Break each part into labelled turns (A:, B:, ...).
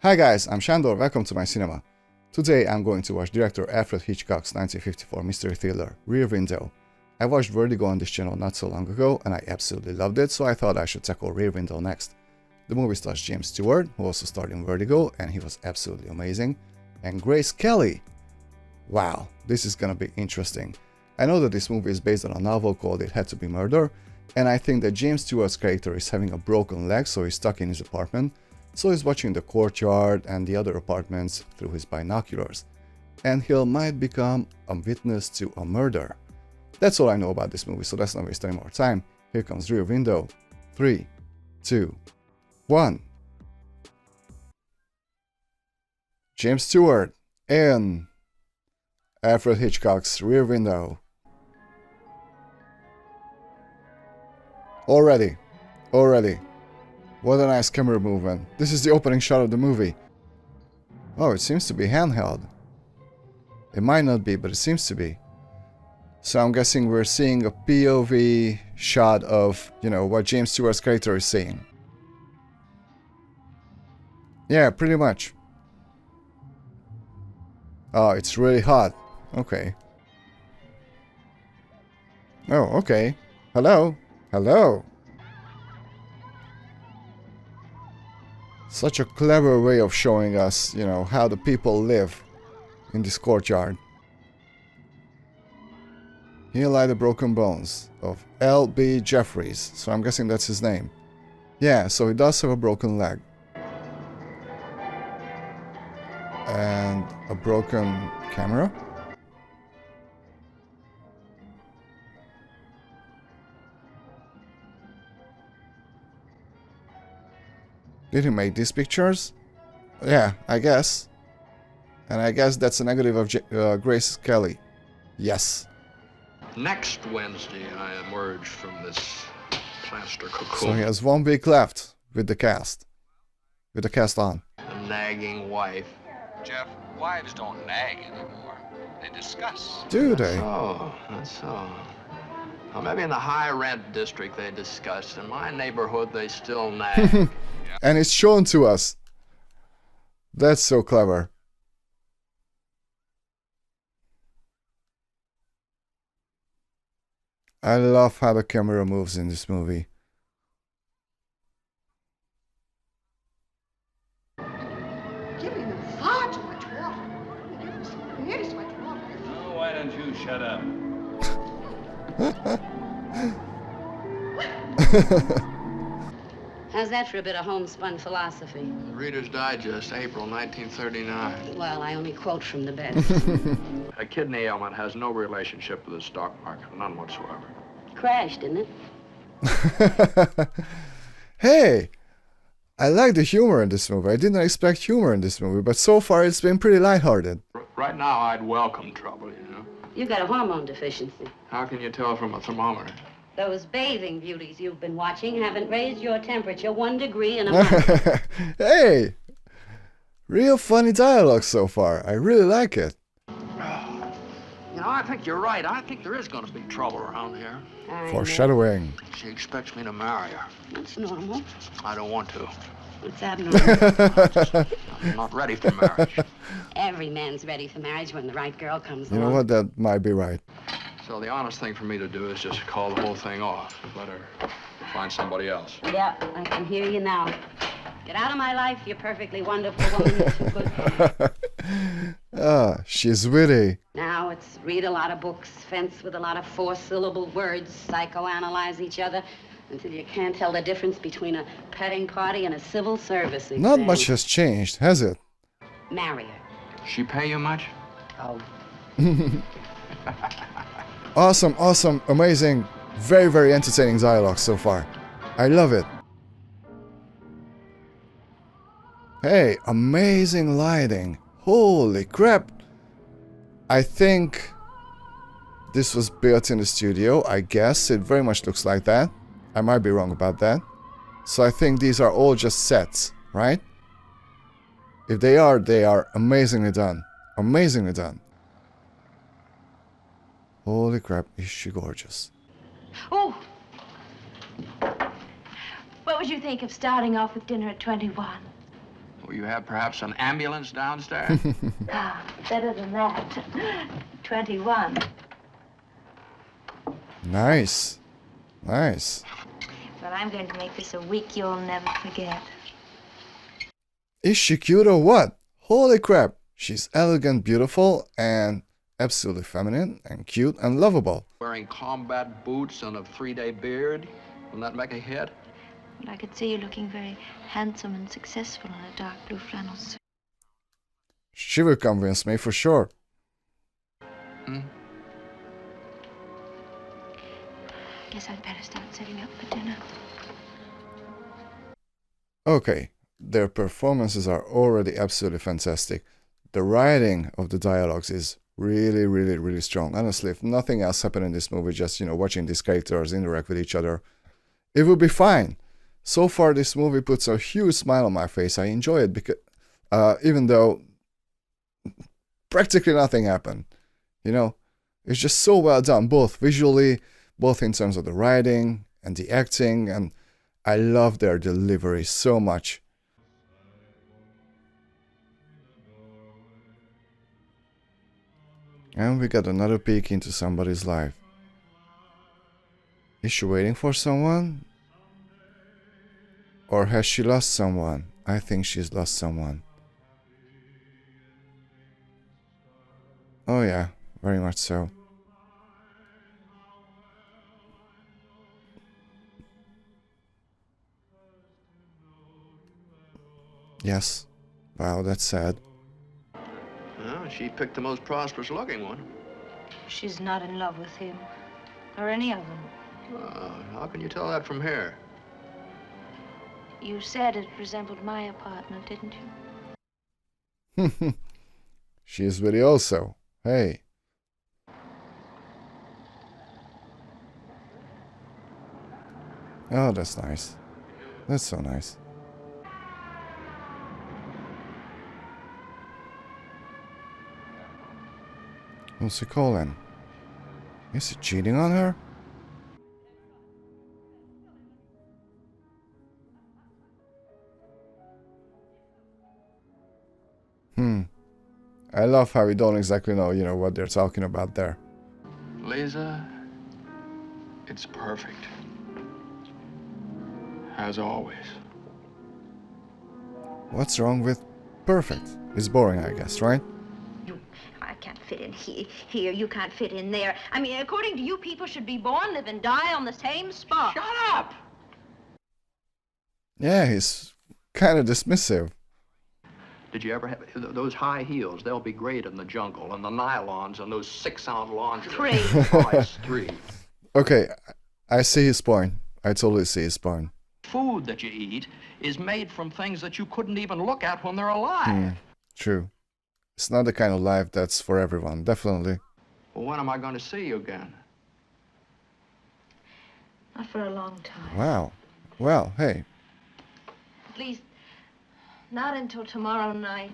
A: Hi guys, I'm Shandor, welcome to my cinema. Today I'm going to watch director Alfred Hitchcock's 1954 mystery thriller, Rear Window. I watched Vertigo on this channel not so long ago and I absolutely loved it, so I thought I should tackle Rear Window next. The movie stars James Stewart, who also starred in Vertigo, and he was absolutely amazing, and Grace Kelly. Wow, this is gonna be interesting. I know that this movie is based on a novel called It Had to Be Murder, and I think that James Stewart's character is having a broken leg, so he's stuck in his apartment. So he's watching the courtyard and the other apartments through his binoculars, and he might become a witness to a murder. That's all I know about this movie, so let's not waste any more time. Here comes Rear Window. 3, 2, 1. James Stewart in Alfred Hitchcock's Rear Window. Already. What a nice camera movement. This is the opening shot of the movie. Oh, it seems to be handheld. It might not be, but it seems to be. So I'm guessing we're seeing a POV shot of, what James Stewart's character is saying. Yeah, pretty much. Oh, it's really hot. Okay. Oh, okay. Hello? Hello? Such a clever way of showing us, how the people live in this courtyard. Here lie the broken bones of L.B. Jeffries, so I'm guessing that's his name. Yeah, so he does have a broken leg. And a broken camera? Did he make these pictures? Yeah, I guess. And I guess that's a negative of Grace Kelly. Yes.
B: Next Wednesday, I emerge from this plaster cocoon.
A: So he has 1 week left with the cast. With the cast on.
B: A nagging wife.
C: Jeff, wives don't nag anymore. They discuss.
A: Do they?
B: Oh, that's so. Well, maybe in the high rent district they discuss. In my neighborhood, they still nag.
A: And it's shown to us. That's so clever. I love how the camera moves in this movie.
D: Giving them far too much water. You're giving them some really too much water.
C: Oh, why don't you shut up?
E: How's that for a bit of homespun philosophy?
B: Reader's Digest, April 1939.
E: Well, I only quote from the best.
B: A kidney ailment has no relationship with the stock market, none whatsoever.
E: Crashed, didn't it?
A: Hey! I like the humor in this movie. I didn't expect humor in this movie, but so far it's been pretty lighthearted.
B: Right now, I'd welcome trouble,
E: You got a hormone deficiency.
B: How can you tell from a thermometer?
E: Those bathing beauties you've been watching haven't raised your temperature 1 degree in a month.
A: Hey! Real funny dialogue so far. I really like it.
B: I think you're right. I think there is going to be trouble around here.
E: I know.
A: Foreshadowing.
B: She expects me to marry her.
E: That's normal.
B: I don't want to.
E: It's abnormal.
B: I'm not ready for marriage.
E: Every man's ready for marriage when the right girl comes
A: You
E: along.
A: know what? That might be right.
B: So the honest thing for me to do is just call the whole thing off. Let her find somebody else.
E: Yeah, I can hear you now. Get out of my life, you perfectly wonderful woman. You're too good for me.
A: She's witty.
E: Now it's read a lot of books, fence with a lot of 4-syllable words, psychoanalyze each other until you can't tell the difference between a petting party and a civil service exam.
A: Not much has changed, has it?
E: Marry her.
B: She pay you much?
E: Oh.
A: Awesome, amazing, very entertaining dialogue so far. I love it. Hey, amazing lighting. Holy crap. I think this was built in the studio. I guess it very much looks like that. I might be wrong about that. So I think these are all just sets, right? If they are amazingly done. Amazingly done. Holy crap, is she gorgeous.
F: Oh! What would you think of starting off with dinner at 21?
B: Will you have perhaps an ambulance downstairs?
F: Ah, better than that. 21.
A: Nice. Nice.
F: But I'm going to make this a week you'll never forget.
A: Is she cute or what? Holy crap. She's elegant, beautiful, and absolutely feminine and cute and lovable.
B: Wearing combat boots and a 3-day beard. Will that make a hit?
F: But I could see you looking very handsome and successful in a dark blue flannel suit.
A: She will convince me for sure.
B: Hmm?
F: Guess I'd better start setting up for dinner.
A: Okay, their performances are already absolutely fantastic. The writing of the dialogues is really, really, really strong. Honestly, if nothing else happened in this movie, just, watching these characters interact with each other, it would be fine. So far, this movie puts a huge smile on my face. I enjoy it because, even though practically nothing happened, it's just so well done, both visually, both in terms of the writing and the acting, and I love their delivery so much. And we got another peek into somebody's life. Is she waiting for someone? Or has she lost someone? I think she's lost someone. Oh yeah, very much so. Yes. Wow, that's sad.
B: Well, she picked the most prosperous looking one.
F: She's not in love with him. Or any of them.
B: How can you tell that from here?
F: You said it resembled my apartment, didn't you?
A: She is really also. Hey. Oh, that's nice. That's so nice. What's he calling? Is he cheating on her? I love how we don't exactly know, what they're talking about there.
B: Lisa, it's perfect. As always.
A: What's wrong with perfect? It's boring, I guess, right?
F: I can't fit in here. You can't fit in there. I mean, according to you, people should be born, live, and die on the same spot.
B: Shut up!
A: Yeah, he's kind of dismissive.
B: Did you ever have those high heels? They'll be great in the jungle, and the nylons and those 6-ounce lingerie.
F: 3.
B: Oh, it's 3.
A: Okay, I see his point. I totally see his point.
B: Food that you eat is made from things that you couldn't even look at when they're alive.
A: True. It's not the kind of life that's for everyone, definitely.
B: Well, when am I going to see you again?
F: Not for a long time.
A: Wow. Well, hey.
F: At least, not until tomorrow night.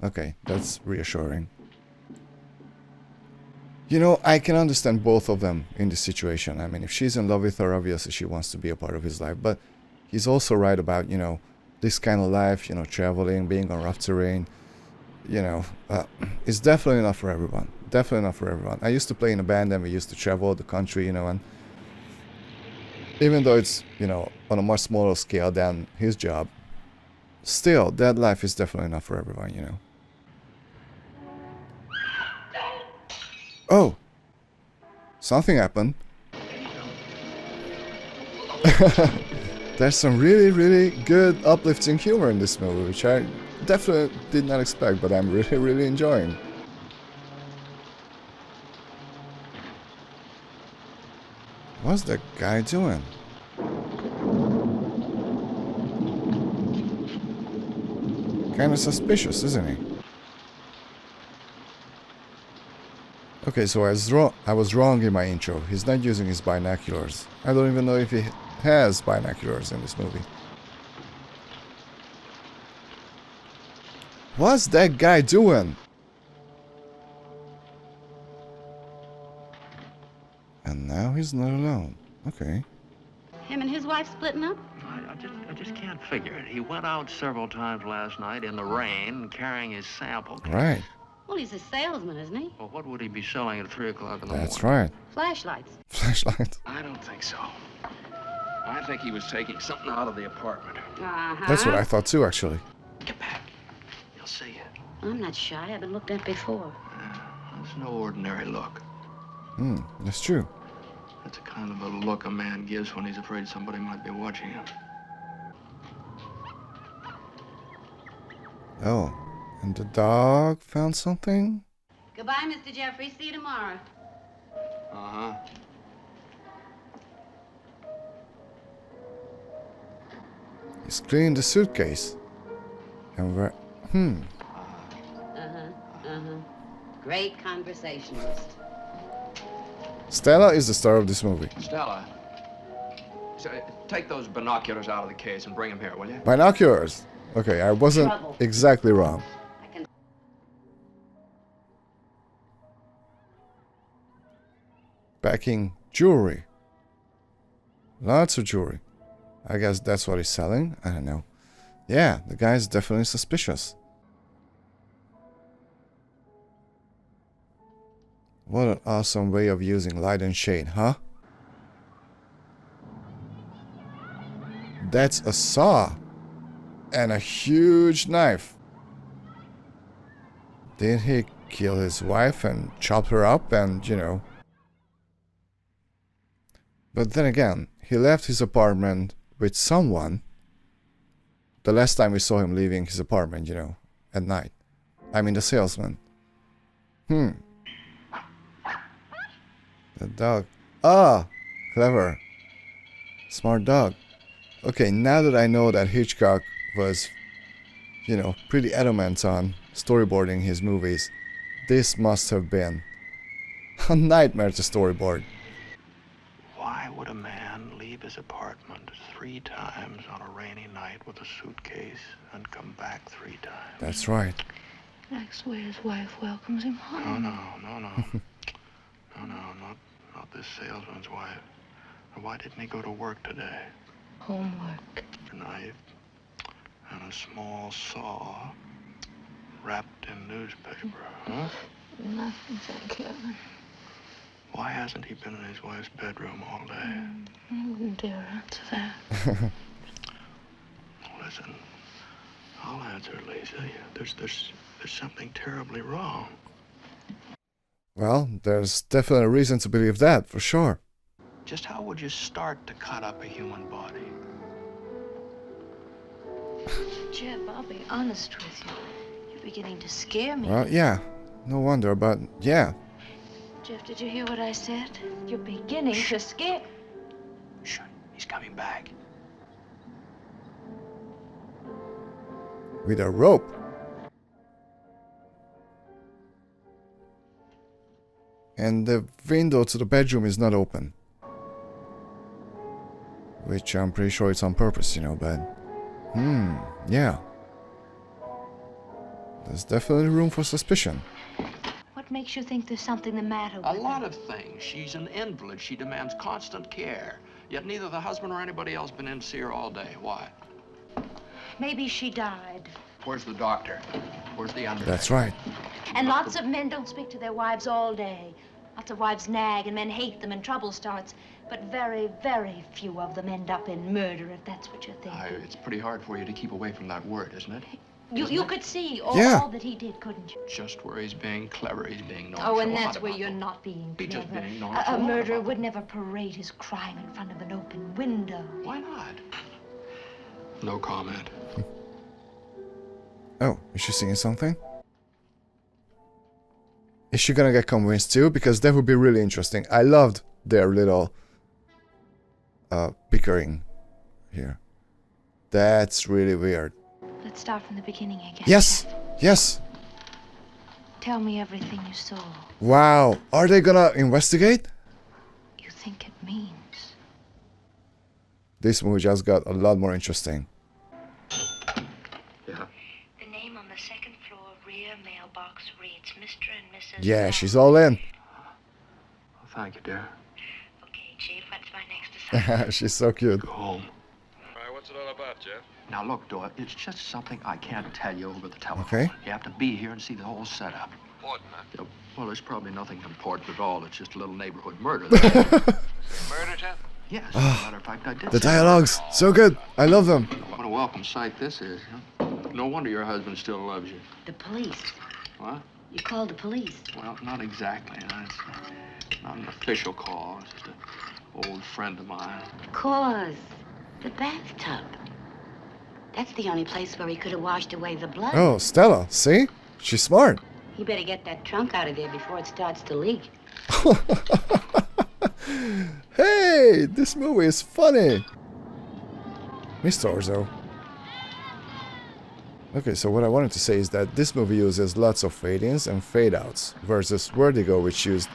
A: Okay, that's reassuring. I can understand both of them in this situation. I mean, if she's in love with her, obviously she wants to be a part of his life. But he's also right about, this kind of life, traveling, being on rough terrain. It's definitely not for everyone. Definitely not for everyone. I used to play in a band and we used to travel the country, and even though it's, on a much smaller scale than his job, still, that life is definitely not for everyone, Oh! Something happened. There's some really, really good, uplifting humor in this movie, which I definitely did not expect, but I'm really, really enjoying. What's that guy doing? Kinda suspicious, isn't he? Okay, so I was wrong in my intro. He's not using his binoculars. I don't even know if he has binoculars in this movie. What's that guy doing? And now he's not alone. Okay.
E: Him and his wife splitting up?
B: I just can't figure it. He went out several times last night in the rain carrying his sample case.
A: Right.
E: Well, he's a salesman, isn't he?
B: Well, what would he be selling at 3 o'clock in the
A: That's
B: morning?
A: right.
E: Flashlights.
A: Flashlight.
B: I don't think so. I think he was taking something out of the apartment.
E: Uh-huh.
A: That's what I thought too, actually.
B: Get back. He'll see you.
E: I'm not shy. I've been looked at before.
B: It's no ordinary look.
A: That's true.
B: It's the kind of a look a man gives when he's afraid somebody might be watching him.
A: Oh, and the dog found something?
E: Goodbye, Mr. Jeffrey. See you tomorrow.
B: Uh-huh.
A: He's cleaning the suitcase. And where...
E: Great conversationalist.
A: Stella is the star of this movie.
B: Stella, take those binoculars out of the case and bring them here, will you?
A: Binoculars. Okay, I wasn't
E: Trouble.
A: exactly wrong.
E: I can...
A: Packing jewelry. Lots of jewelry. I guess that's what he's selling. I don't know. Yeah, the guy's definitely suspicious. What an awesome way of using light and shade, huh? That's a saw. And a huge knife. Did he kill his wife and chop her up and, you know... But then again, he left his apartment with someone. The last time we saw him leaving his apartment, you know, at night. I mean the salesman. The dog. Ah! Clever. Smart dog. Okay, now that I know that Hitchcock was, you know, pretty adamant on storyboarding his movies, this must have been a nightmare to storyboard.
B: Why would a man leave his apartment 3 times on a rainy night with a suitcase and come back 3 times?
A: That's right.
F: That's the way his wife welcomes him home.
B: No, not this salesman's wife. Why didn't he go to work today?
F: Homework.
B: A knife and a small saw wrapped in newspaper, huh?
F: Nothing, thank heaven.
B: Why hasn't he been in his wife's bedroom all day?
F: I wouldn't dare answer that.
B: Listen, I'll answer, Lisa. There's something terribly wrong.
A: Well, there's definitely a reason to believe that, for sure.
B: Just how would you start to cut up a human body?
F: Jeff, I'll be honest with you. You're beginning to scare me.
A: Well, yeah. No wonder, but yeah.
F: Jeff, did you hear what I said? You're beginning to scare...
B: Shh, he's coming back.
A: With a rope. And the window to the bedroom is not open. Which I'm pretty sure it's on purpose, you know, but... yeah. There's definitely room for suspicion.
F: What makes you think there's something the matter with
B: A
F: her?
B: lot of things. She's an invalid. She demands constant care. Yet neither the husband or anybody else been in to see her all day. Why?
F: Maybe she died.
B: Where's the doctor? Where's the undertaker?
A: That's right.
F: And lots of men don't speak to their wives all day. Lots of wives nag and men hate them and trouble starts. But very, very few of them end up in murder, if that's what you're thinking.
B: It's pretty hard for you to keep away from that word, isn't it?
F: You could see all that he did, couldn't you?
B: Just where he's being clever, he's being nonchalant.
F: Oh, and that's where
B: about
F: you're
B: them.
F: not being
B: He's just
F: clever.
B: being
F: A
B: nonchalant
F: murderer
B: about
F: would never parade his crime in front of an open window.
B: Why not? No comment.
A: Oh, is she seeing something? Is she gonna get convinced too? Because that would be really interesting. I loved their little bickering here. That's really weird.
F: Let's start from the beginning again.
A: Yes! Yes!
F: Tell me everything you saw.
A: Wow! Are they gonna investigate?
F: You think it means.
A: This movie just got a lot more interesting.
B: Yeah.
F: The name on the second floor rear mailbox reads Mr. and Mrs.
A: Yeah,
F: Brown.
A: she's all in.
B: Well, thank you, dear.
F: Okay, Chief, what's my next assignment?
A: She's so cute.
B: Go home.
C: All right, What's it all about, Jeff?
B: Now, look, Doyle, it's just something I can't tell you over the telephone.
A: Okay.
B: You have to be here and see the whole setup.
C: Important, huh?
B: You know, well, there's probably nothing important at all. It's just a little neighborhood murder.
C: Murder, Jeff?
B: Yes, as a matter of fact, I did.
A: The
B: say
A: dialogues, so good. I love them.
B: that. What a welcome sight this is. Huh? No wonder your husband still loves you.
E: The police.
B: What?
E: You called the police.
B: Well, not exactly. It's not an official call. It's just an old friend of mine.
E: Cause the bathtub. That's the only place where he could have washed away the blood.
A: Oh, Stella, see? She's smart.
E: He better get that trunk out of there before it starts to leak.
A: Hey, this movie is funny. Mr. Orzo. Okay, so what I wanted to say is that this movie uses lots of fade-ins and fade-outs versus Vertigo, which used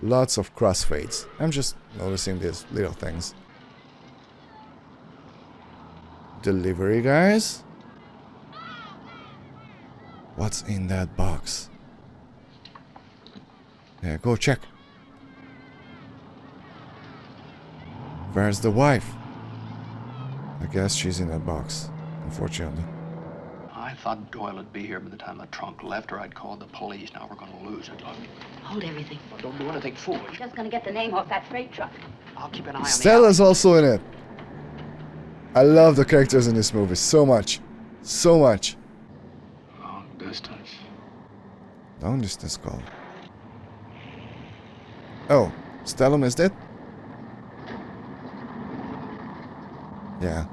A: lots of crossfades. I'm just noticing these little things. Delivery, guys? What's in that box? Yeah, go check. Where's the wife? I guess she's in that box, unfortunately.
B: I thought Doyle would be here by the time the trunk left, or I'd call the police. Now we're going to lose it. Look.
E: Hold everything.
B: Well, don't do anything
E: I'm
B: foolish.
E: just gonna get the name off that freight truck.
B: I'll keep an eye on
A: Stella's also in it. I love the characters in this movie so much. So much.
B: the long distance.
A: Long distance call. Oh, Stella missed it? Yeah.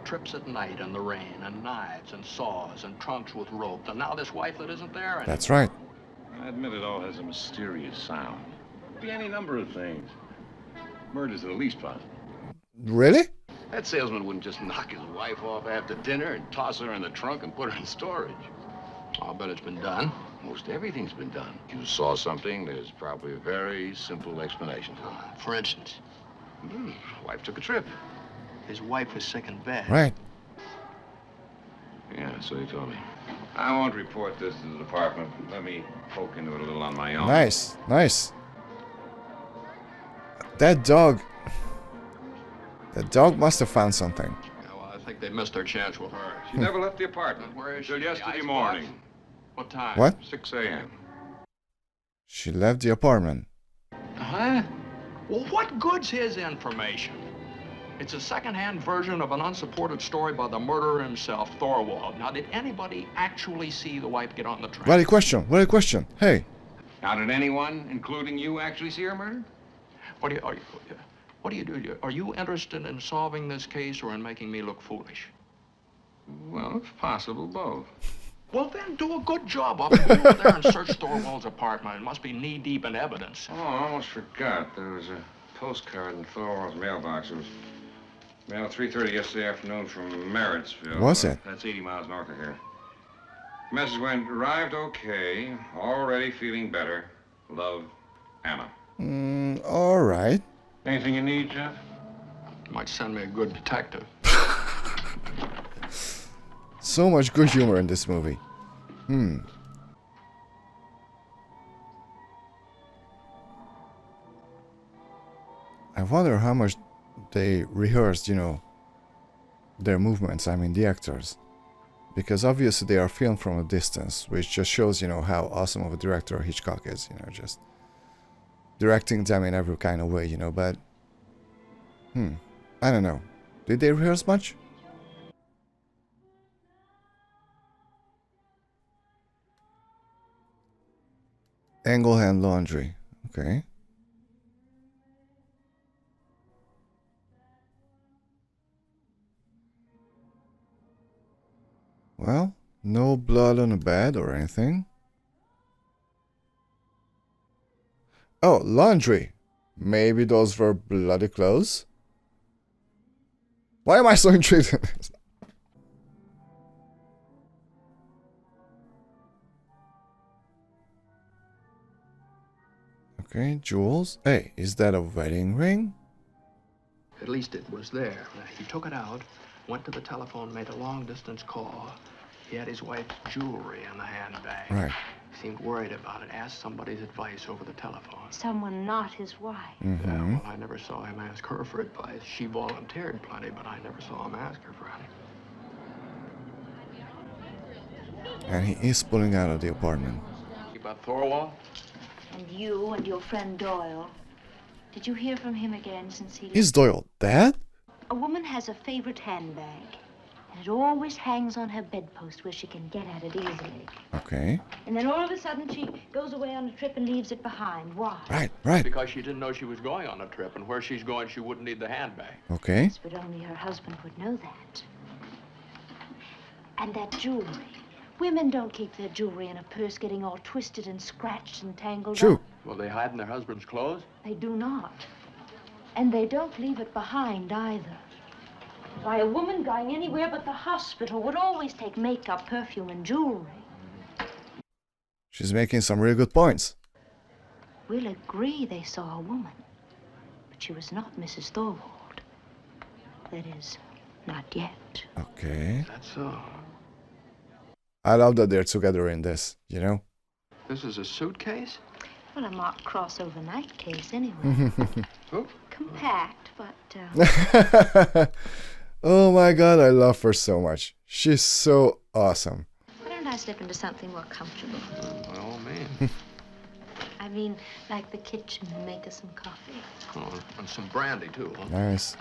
B: Trips at night in the rain, and knives and saws and trunks with rope. And now this wife that isn't there anymore.
A: That's right.
G: I admit it all has a mysterious sound. Could be any number of things. Murder's the least possible.
A: Really?
H: That salesman wouldn't just knock his wife off after dinner and toss her in the trunk and put her in storage.
B: I'll bet it's been done.
H: Most everything's been done. If you saw something, there's probably a very simple explanation for it.
B: For instance,
H: Wife took a trip.
B: his wife was sick in bed.
A: Right.
H: Yeah, so he told me.
G: I won't report this to the department. Let me poke into it a little on my own.
A: Nice. Nice. That dog. That dog must have found something.
B: Yeah, well, I think they missed their chance with her.
G: She never left the apartment.
B: Where is she?
G: Until
B: The
G: yesterday
B: icebox?
G: morning,
B: What time?
A: What?
G: 6 a.m.
A: She left the apartment.
B: Huh? Well, what good's his information? It's a second-hand version of an unsupported story by the murderer himself, Thorwald. Now, did anybody actually see the wife get on the train?
A: What a question. What a question. Hey.
G: Now, did anyone, including you, actually see her murdered?
B: What do you do? Are you interested in solving this case or in making me look foolish?
G: Well, it's possible, both.
B: Well, then do a good job of it. Go over there and search Thorwald's apartment. It must be knee-deep in evidence.
G: Oh, I almost forgot. There was a postcard in Thorwald's mailbox. It was mailed 3:30 yesterday afternoon from Merrittsville.
A: Was it?
G: That's 80 miles north of here. Message went, arrived okay, already feeling better. Love, Anna.
A: All right.
G: Anything you need, Jeff?
B: You might send me a good detective.
A: So much good humor in this movie. I wonder how much they rehearsed, their movements, I mean the actors. Because obviously they are filmed from a distance, which just shows, how awesome of a director Hitchcock is, just directing them in every kind of way, but I don't know. Did they rehearse much? Angle hand laundry. Okay. Well, no blood on the bed or anything. Oh, laundry. Maybe those were bloody clothes? Why am I so intrigued in this? Okay, jewels. Hey, is that a wedding ring?
B: At least it was there. He took it out, went to the telephone, made a long-distance call. He had his wife's jewelry in the handbag.
A: Right.
B: Seemed worried about it. Asked somebody's advice over the telephone.
F: Someone not his wife.
B: Yeah, well, I never saw him ask her for advice. She volunteered plenty, but I never saw him ask her for any.
A: And he is pulling out of the apartment.
B: About Thorwald?
F: And you and your friend Doyle. Did you hear from him again since he...
A: Is Doyle dead?
F: A woman has a favorite handbag. And it always hangs on her bedpost where she can get at it easily.
A: Okay.
F: And then all of a sudden she goes away on a trip and leaves it behind. Why?
A: Right.
B: Because she didn't know she was going on a trip, and where she's going, she wouldn't need the handbag.
A: Okay.
F: Yes, but only her husband would know that. And that jewelry. Women don't keep their jewelry in a purse getting all twisted and scratched and tangled
A: True.
F: up.
B: Will they hide in their husband's clothes?
F: They do not. And they don't leave it behind either. Why, a woman going anywhere but the hospital would always take makeup, perfume, and jewelry.
A: She's making some really good points.
F: We'll agree they saw a woman, but she was not Mrs. Thorwald. That is, not yet.
A: Okay.
B: That's so.
A: I love that they're together in this, you know?
B: This is a suitcase?
F: Well, a marked crossover night case, anyway.
B: Oh.
F: Compact, but,
A: Oh my god, I love her so much. She's so awesome.
F: why don't I slip into something more comfortable?
B: By all means.
F: I mean, like the kitchen and make us some coffee.
B: Oh, and some brandy, too, huh?
A: Nice.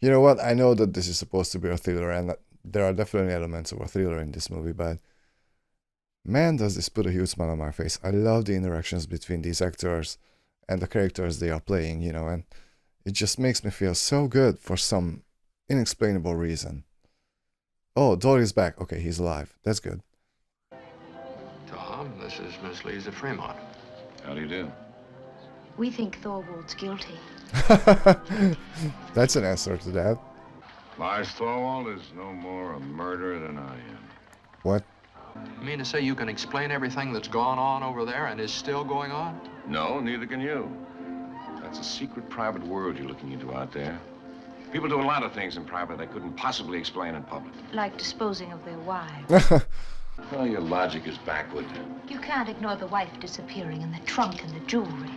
A: You know what? I know that this is supposed to be a thriller, and that there are definitely elements of a thriller in this movie, but man, does this put a huge smile on my face. I love the interactions between these actors and the characters they are playing, you know, and it just makes me feel so good for some inexplainable reason. Oh, Dory is back. Okay, he's alive. That's good.
B: Tom, this is Miss Lisa Fremont.
H: How do you do?
F: We think Thorwald's guilty.
A: That's an answer to that.
H: Lars Thorwald is no more a murderer than I am.
A: What?
B: You mean to say you can explain everything that's gone on over there and is still going on?
H: No, neither can you. That's a secret private world you're looking into out there. People do a lot of things in private they couldn't possibly explain in public.
F: Like disposing of their wives.
H: Well, your logic is backward.
F: You can't ignore the wife disappearing and the trunk and the jewelry.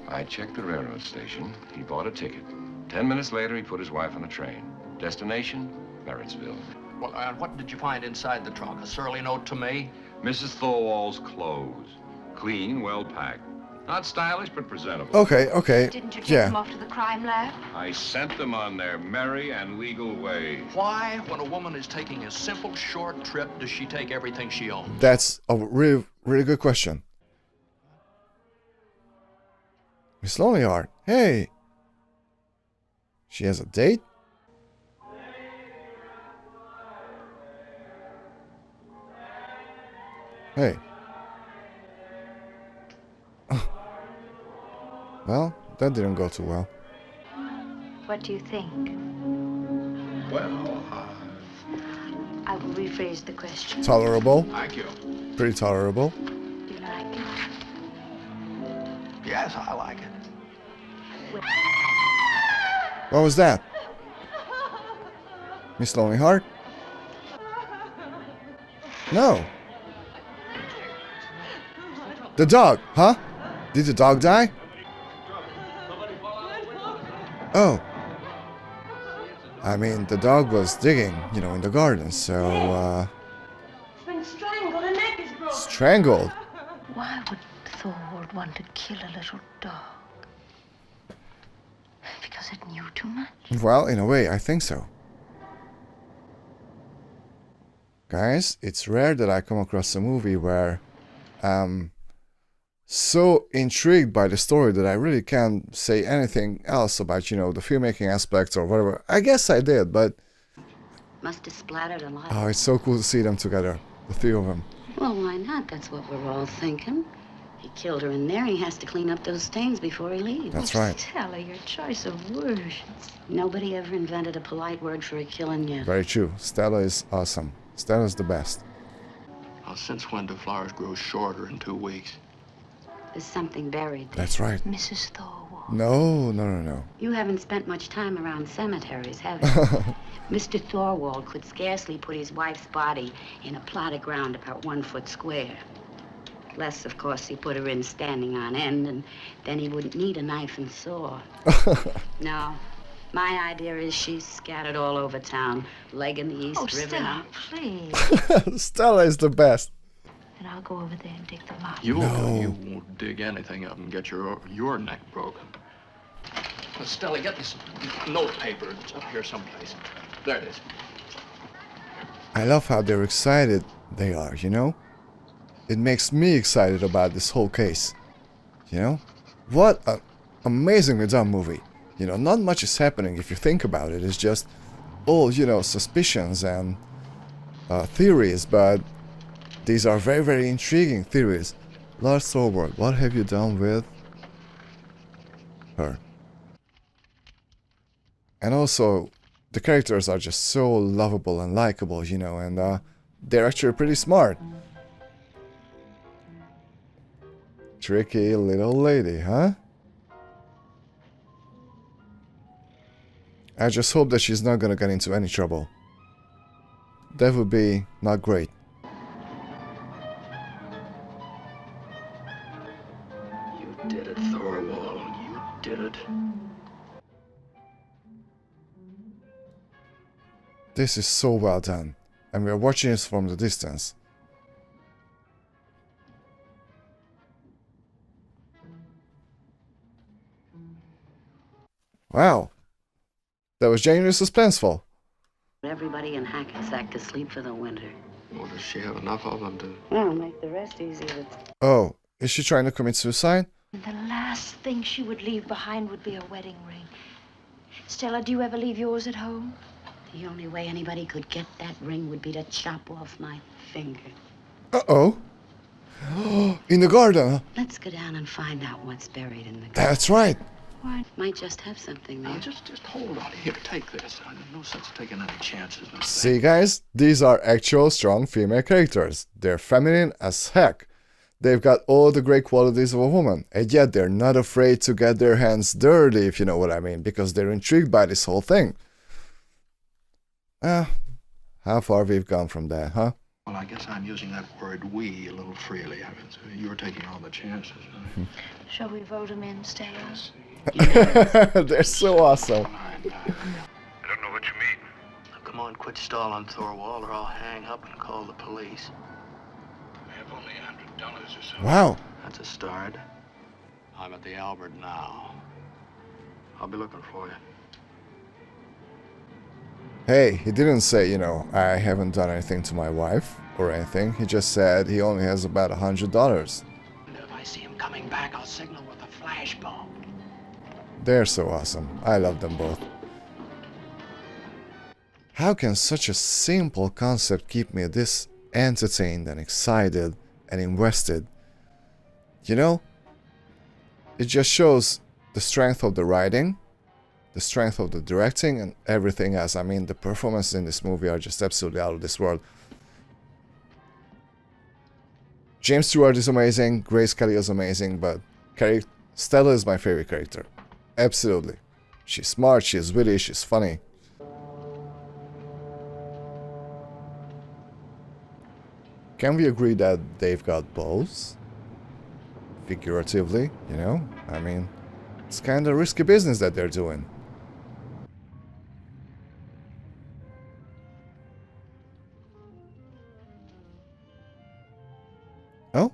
H: I checked the railroad station. He bought a ticket. 10 minutes later, he put his wife on a train. Destination, Merrittsville.
B: Well, and what did you find inside the trunk? A surly note to me?
H: Mrs. Thorwald's clothes. Clean, well packed. Not stylish, but presentable.
A: Okay.
F: Didn't you take
A: Yeah.
F: them off to the crime lab?
H: I sent them on their merry and legal way.
B: Why, when a woman is taking a simple, short trip, does she take everything she owns?
A: That's a really, really good question. Miss Lonelyheart. Hey. She has a date? Hey. Well, that didn't go too well.
F: What do you think?
B: Well,
F: I will rephrase the question.
A: Tolerable.
B: thank you.
A: Pretty tolerable.
F: Do you like it?
B: Yes, I like it.
A: What was that? Miss Lonelyheart? No. The dog, huh? Did the dog die? Oh. I mean, the dog was digging, you know, in the garden, so,
D: It's been strangled. The neck is broken.
A: strangled.
F: Why would Thorwald want to kill a little dog? Because it knew too much?
A: Well, in a way, I think so. Guys, it's rare that I come across a movie where I'm so intrigued by the story that I really can't say anything else about, you know, the filmmaking aspects or whatever. I guess I did, but
E: Must have splattered a lot.
A: oh, it's so cool to see them together, the three of them.
E: Well, why not? That's what we're all thinking. He killed her in there. He has to clean up those stains before he leaves.
A: That's right.
F: Stella, your choice of words.
E: Nobody ever invented a polite word for a killing yet.
A: Very true. Stella is awesome. Stella's the best.
B: Well, since when do flowers grow shorter in 2 weeks?
E: There's something buried there.
A: That's right.
F: Mrs. Thorwald.
A: No.
E: You haven't spent much time around cemeteries, have you? Mr. Thorwald could scarcely put his wife's body in a plot of ground about 1 foot square. Unless, of course, he put her in standing on end, and then he wouldn't need a knife and saw. No. My idea is she's scattered all over town, legging the East River.
F: Stella, please.
A: Stella is the best.
F: And I'll go over there and dig them up.
B: You won't dig anything up and get your neck broken. Stella, get me some notepaper. It's up here someplace. There it is.
A: I love how they're excited they are, you know? It makes me excited about this whole case. You know? What an amazingly done movie. You know, not much is happening if you think about it. It's just all, you know, suspicions and theories, but these are very, very intriguing theories. Lord Thorwald, what have you done with her? And also, the characters are just so lovable and likable, you know, and they're actually pretty smart. Tricky little lady, huh? I just hope that she's not gonna get into any trouble. That would be not great.
B: You did it, Thorwald. You did it.
A: This is so well done, and we are watching this from the distance. Wow, that was genuinely suspenseful.
E: Everybody in Hackensack to sleep for the winter.
B: Well, does she have enough of them to...
E: Well, make the rest easier.
A: Oh, is she trying to commit suicide?
F: The last thing she would leave behind would be a wedding ring. Stella, do you ever leave yours at home?
E: The only way anybody could get that ring would be to chop off my finger.
A: Uh-oh. In the garden, huh?
E: Let's go down and find out what's buried in the garden.
A: That's right.
E: What? Might just have something there.
B: Now, just hold on. Here, take this. No sense taking any chances.
A: See, guys? These are actual strong female characters. They're feminine as heck. They've got all the great qualities of a woman, and yet they're not afraid to get their hands dirty, if you know what I mean, because they're intrigued by this whole thing. How far we've gone from that, huh?
B: Well, I guess I'm using that word "we" a little freely. You're taking all the chances.
F: Shall we vote him in, Stella?
A: They're so awesome.
G: I don't know what you mean.
B: Now, come on, quit stalling, Thorwald, or I'll hang up and call the police.
G: I have only $100 or so.
A: Wow.
B: That's a start. I'm at the Albert now. I'll be looking for you.
A: Hey, he didn't say, you know, I haven't done anything to my wife or anything. He just said he only has about $100.
B: And if I see him coming back, I'll signal with a flashbulb.
A: They're so awesome. I love them both. How can such a simple concept keep me this entertained and excited and invested? You know, it just shows the strength of the writing, the strength of the directing, and everything else. I mean, the performances in this movie are just absolutely out of this world. James Stewart is amazing, Grace Kelly is amazing, but Stella is my favorite character. Absolutely. She's smart, she's witty, she's funny. Can we agree that they've got balls? Figuratively, you know? I mean, it's kind of risky business that they're doing. Oh?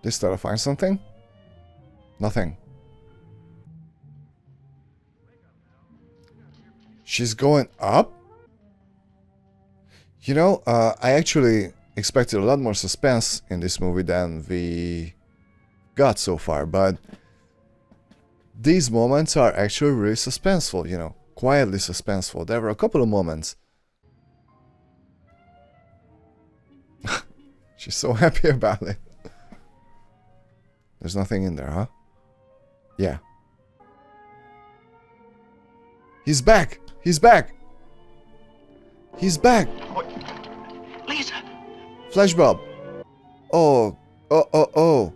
A: Did Stella find something? Nothing. She's going up? You know, I actually expected a lot more suspense in this movie than we got so far, but these moments are actually really suspenseful, you know, quietly suspenseful. There were a couple of moments. She's so happy about it. There's nothing in there, huh? Yeah. He's back! He's back! He's back!
B: What? Lisa!
A: Flashbulb! Oh. Oh.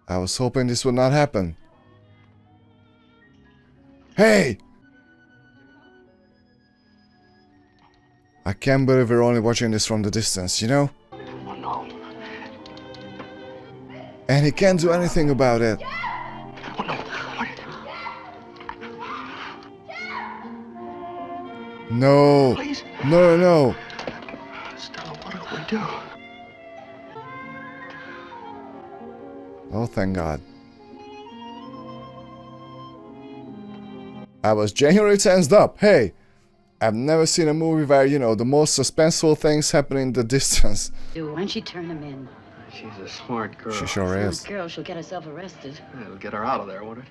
A: I was hoping this would not happen. Hey! I can't believe we're only watching this from the distance, you know?
B: Oh, no.
A: And he can't do anything about it.
B: Oh, no.
A: No.
B: Please.
A: No, no.
B: Stella, what do we do?
A: Oh, thank God. I was genuinely tensed up. Hey, I've never seen a movie where, you know, the most suspenseful things happen in the distance.
E: Why don't you turn him in?
B: She's a smart girl.
A: She sure is.
E: Smart girl, she'll get herself arrested.
B: It'll get her out of there, won't it?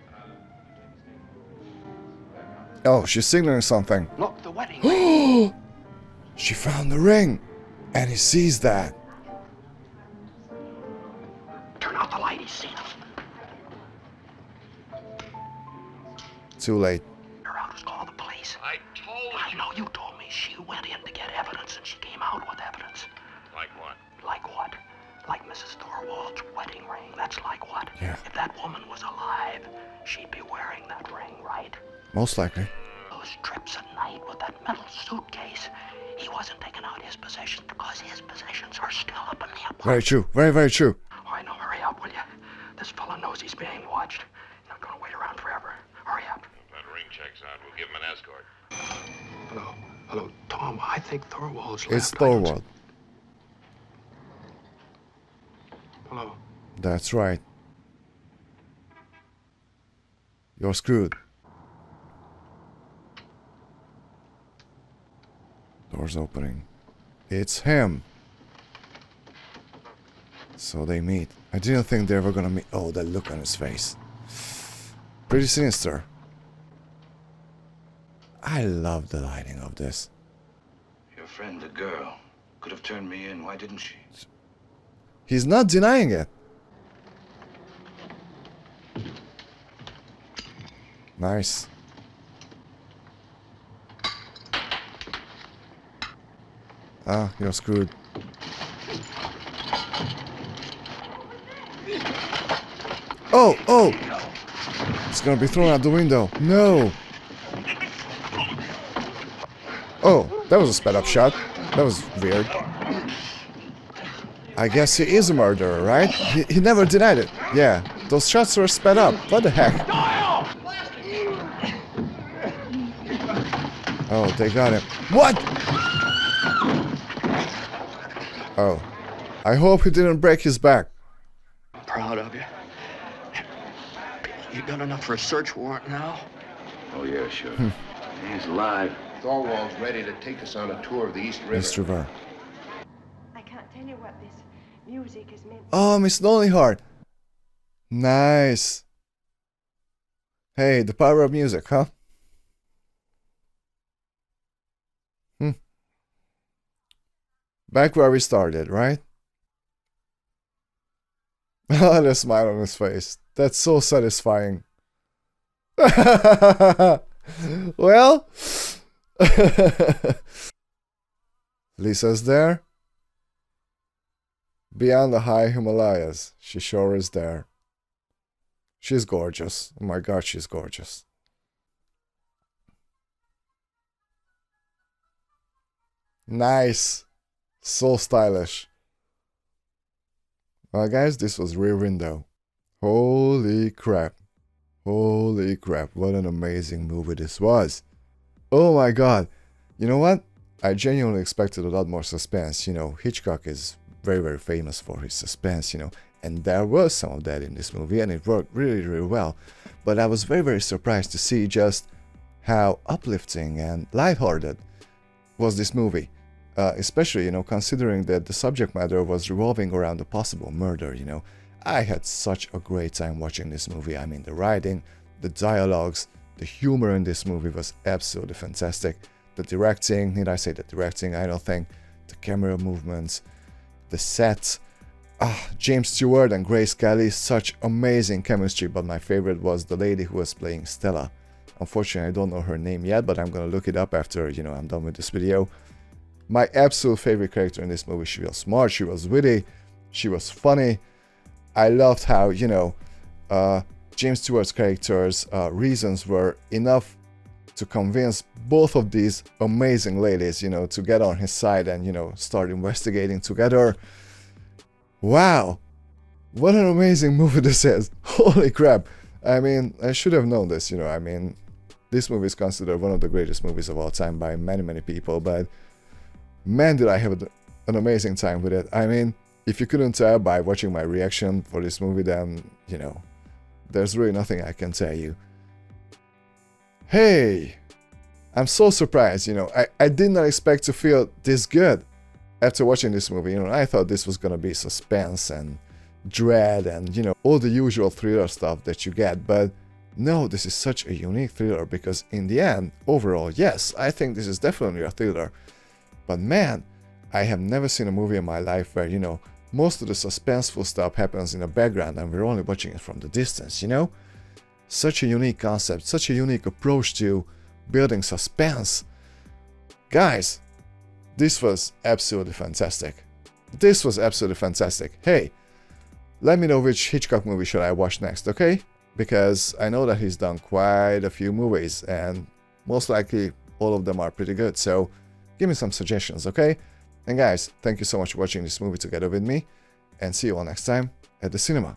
A: Oh, she's signaling something.
B: Look, the wedding ring.
A: She found the ring. And he sees that.
B: Turn out the light, he's seen us.
A: Too late.
B: Her out was call the police.
C: I told
B: I know you told me she went in to get evidence and she came out with evidence.
C: Like what?
B: Like what? Like Mrs. Thorwald's wedding ring. That's like what?
A: Yeah.
B: If that woman was alive, she'd be wearing that ring, right?
A: Most likely.
B: Those trips at night with that metal suitcase. He wasn't taking out his possessions because his possessions are still up in the apartment.
A: Very true. Very, very true.
B: All right, now hurry up, will you? This fella knows he's being watched. You're not going to wait around forever. Hurry up.
C: If that ring checks out, we'll give him an escort.
B: Hello. Hello, Tom. I think Thorwald's
A: It's
B: left.
A: Thorwald.
B: Hello.
A: That's right. You're screwed. Door's opening. It's him. So they meet. I didn't think they were gonna meet. Oh, that look on his face. Pretty sinister. I love the lighting of this.
H: Your friend, the girl, could have turned me in. Why didn't she?
A: He's not denying it. Nice. Ah, you're screwed. Oh, oh! It's gonna be thrown out the window. No! Oh, that was a sped up shot. That was weird. I guess he is a murderer, right? He never denied it. Yeah, those shots were sped up. What the heck? Oh, they got him. What? Oh. I hope he didn't break his back.
B: I'm proud of you. You got enough for a search warrant now?
H: Oh, yeah, sure. He's alive.
I: Thorwald's ready to take us on a tour of the East River.
A: East River.
D: I can't tell you what this music is meant.
A: Oh, Miss Lonely Heart. Nice. Hey, the power of music, huh? Back where we started, right? Oh, the smile on his face. That's so satisfying. Well, Lisa's there. Beyond the high Himalayas, she sure is there. She's gorgeous. Oh my God, she's gorgeous. Nice. So stylish. Well, guys, this was Rear Window. Holy crap. Holy crap. What an amazing movie this was. Oh my God. You know what? I genuinely expected a lot more suspense. You know, Hitchcock is very, very famous for his suspense, you know, and there was some of that in this movie, and it worked really, really well. But I was very, very surprised to see just how uplifting and lighthearted was this movie. Especially, you know, considering that the subject matter was revolving around a possible murder, you know. I had such a great time watching this movie. I mean, the writing, the dialogues, the humor in this movie was absolutely fantastic. The directing, need I say the directing? I don't think. The camera movements, the sets. James Stewart and Grace Kelly, such amazing chemistry, but my favorite was the lady who was playing Stella. Unfortunately, I don't know her name yet, but I'm gonna look it up after, you know, I'm done with this video. My absolute favorite character in this movie. She was smart, she was witty, she was funny. I loved how, you know, James Stewart's character's reasons were enough to convince both of these amazing ladies, you know, to get on his side and, you know, start investigating together. Wow. What an amazing movie this is. Holy crap. I mean, I should have known this, you know. I mean, this movie is considered one of the greatest movies of all time by many, many people, but man, did I have an amazing time with it. I mean, if you couldn't tell by watching my reaction for this movie, then, you know, there's really nothing I can tell you. Hey, I'm so surprised, you know. I did not expect to feel this good after watching this movie. You know, I thought this was gonna be suspense and dread and, you know, all the usual thriller stuff that you get, but no, this is such a unique thriller because in the end, overall, yes, I think this is definitely a thriller. But man, I have never seen a movie in my life where, you know, most of the suspenseful stuff happens in the background and we're only watching it from the distance, you know? Such a unique concept, such a unique approach to building suspense. Guys, this was absolutely fantastic. This was absolutely fantastic. Hey, let me know which Hitchcock movie should I watch next, okay? Because I know that he's done quite a few movies and most likely all of them are pretty good, so give me some suggestions, okay? And guys, thank you so much for watching this movie together with me, and see you all next time at the cinema.